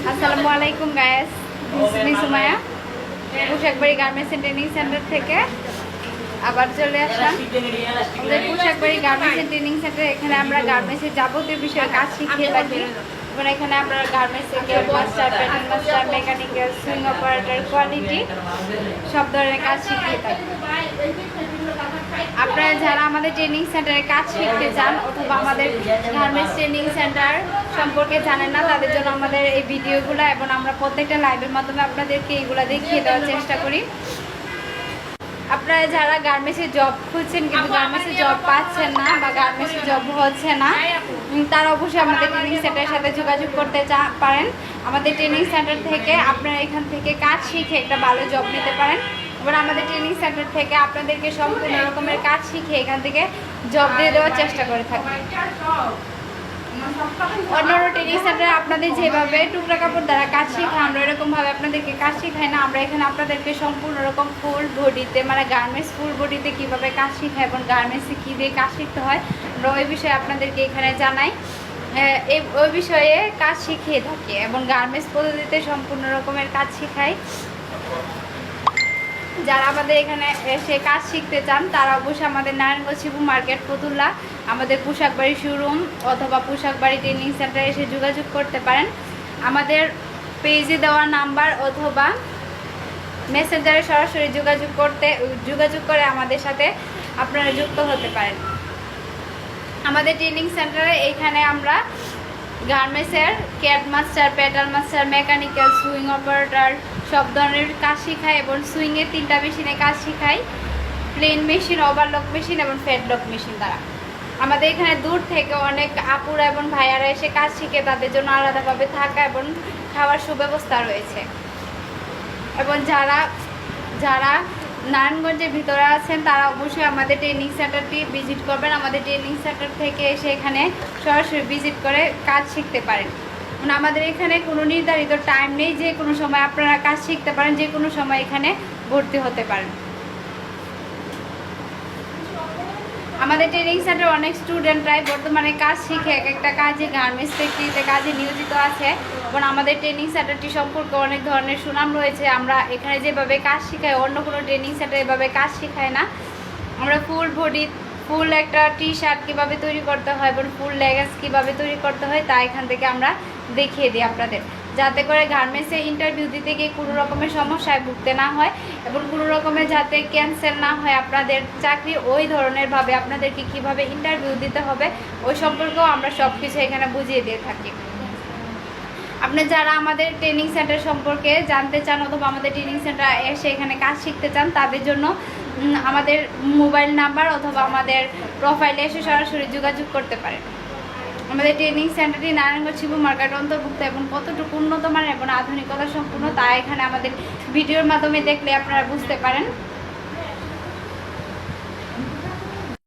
আসসালামু আলাইকুম গাইস, আমি Sumaiya Poshakbari garments and training centre থেকে আবার চলে আসলাম। আমাদের Poshakbari garments and training centre, এখানে আমরা গার্মেন্টসের যাবতীয় বিষয়ে কাজ শিখিয়ে থাকি। এবং এখানে আমরা গার্মেন্টসের care master, pattern master, mechanical, swing operator, quality সব ধরনের কাজ শিখিয়ে থাকি। আপনারা যারা আমাদের ট্রেনিং সেন্টারে কাজ শিখতে চান অথবা আমাদের গার্মেন্টস ট্রেনিং সেন্টার সম্পর্কে জানেন না, তাদের জন্য আমাদের এই ভিডিওগুলো এবং আমরা প্রত্যেকটা লাইভের মাধ্যমে আপনাদেরকে এইগুলো দেখিয়ে দেওয়ার চেষ্টা করি। আপনারা যারা গার্মেন্টসে জব খুঁজছেন কিন্তু গার্মেন্টসে জব পাচ্ছেন না বা গার্মেন্টসে জব হচ্ছে না, তারা অবশ্যই আমাদের ট্রেনিং সেন্টারের সাথে যোগাযোগ করতে পারেন। আমাদের ট্রেনিং সেন্টার থেকে আপনারা এখান থেকে কাজ শিখে একটা ভালো জব নিতে পারেন। এবার আমাদের ট্রেনিং সেন্টার থেকে আপনাদেরকে সম্পূর্ণ রকমের কাজ শিখে এখান থেকে জব দিয়ে দেওয়ার চেষ্টা করে থাকি। অন্যান্য ট্রেনিং সেন্টারে আপনাদের যেভাবে টুকরা কাপড় দ্বারা কাজ শেখায়, আমরা এরকমভাবে আপনাদেরকে কাজ শেখাই না। আমরা এখানে আপনাদেরকে সম্পূর্ণ রকম ফুল বডিতে, মানে গার্মেন্টস ফুল বডিতে কীভাবে কাজ শেখায় এবং গার্মেন্টসে কী দিয়ে কাজ শিখতে হয়, আমরা ওই বিষয়ে আপনাদেরকে এখানে জানাই। ওই বিষয়ে কাজ শিখিয়ে থাকি এবং গার্মেন্টস পদ্ধতিতে সম্পূর্ণ রকমের কাজ শেখাই। যারা আমাদের এখানে এসে কাজ শিখতে চান তারা অবশ্যই আমাদের নারায়ণগঞ্জ শিবু মার্কেট ফতুল্লা আমাদের পোশাকবাড়ি শোরুম অথবা পোশাকবাড়ি ট্রেনিং সেন্টারে এসে যোগাযোগ করতে পারেন। আমাদের পেজে দেওয়া নাম্বার অথবা মেসেঞ্জারে সরাসরি যোগাযোগ করে আমাদের সাথে আপনারা যুক্ত হতে পারেন। আমাদের ট্রেনিং সেন্টারে এখানে আমরা গার্মেন্টসের cat master, pattern master, mechanical, swing operator সব ধরনের কাজ শেখাই এবং সুইংয়ের 3টা মেশিনে কাজ শেখাই, প্লেন মেশিন, ওভারলক মেশিন এবং ফেডলক মেশিন দ্বারা। আমাদের এখানে দূর থেকে অনেক আপুরা এবং ভাইয়ারা এসে কাজ শিখে, তাদের জন্য আলাদাভাবে থাকা এবং খাওয়ার সুব্যবস্থা রয়েছে। এবং যারা নারায়ণগঞ্জের ভিতরে আছেন তারা অবশ্যই আমাদের ট্রেনিং সেন্টারটি ভিজিট করবেন। আমাদের ট্রেনিং সেন্টার থেকে এসে এখানে সরাসরি ভিজিট করে কাজ শিখতে পারেন। মানে আমাদের এখানে কোনো নির্ধারিত টাইম নেই, যে কোনো সময় আপনারা কাজ শিখতে পারেন, যে কোনো সময় এখানে ভর্তি হতে পারেন। আমাদের ট্রেনিং সেন্টারে অনেক স্টুডেন্টরাই বর্তমানে কাজ শিখে এক একটা কাজে গার্মেন্টস ফ্যাক্টরিতে কাজে নিয়োজিত আছে এবং আমাদের ট্রেনিং সেন্টারটি সম্পর্কে অনেক ধরনের সুনাম রয়েছে। আমরা এখানে যেভাবে কাজ শেখাই অন্য কোনো ট্রেনিং সেন্টার এভাবে কাজ শেখায় না। আমরা ফুল একটা টি শার্ট কীভাবে তৈরি করতে হয় এবং ফুল লেগিংস কীভাবে তৈরি করতে হয় তা এখান থেকে আমরা দেখিয়ে দিই আপনাদের, যাতে করে গার্মেন্টসে ইন্টারভিউ দিতে গিয়ে কোনো রকমের সমস্যায় ভুগতে না হয় এবং কোনো রকমের যাতে ক্যান্সেল না হয় আপনাদের চাকরি। ওই ধরনেরভাবে আপনাদেরকে কিভাবে ইন্টারভিউ দিতে হবে ওই সম্পর্কেও আমরা সব কিছু এখানে বুঝিয়ে দিয়ে থাকি। আপনি যারা আমাদের ট্রেনিং সেন্টার সম্পর্কে জানতে চান অথবা আমাদের ট্রেনিং সেন্টার এসে এখানে কাজ শিখতে চান, তাদের জন্য আমাদের মোবাইল নাম্বার অথবা আমাদের প্রোফাইলে এসে সরাসরি যোগাযোগ করতে পারেন। আমাদের ট্রেনিং সেন্টারটি নারায়ণগঞ্জ শিবু মার্কেট অন্তর্ভুক্ত এবং কতটুকু উন্নত মানের এবং আধুনিকতা সম্পূর্ণ তা এখানে আমাদের ভিডিওর মাধ্যমে দেখলে আপনারা বুঝতে পারেন।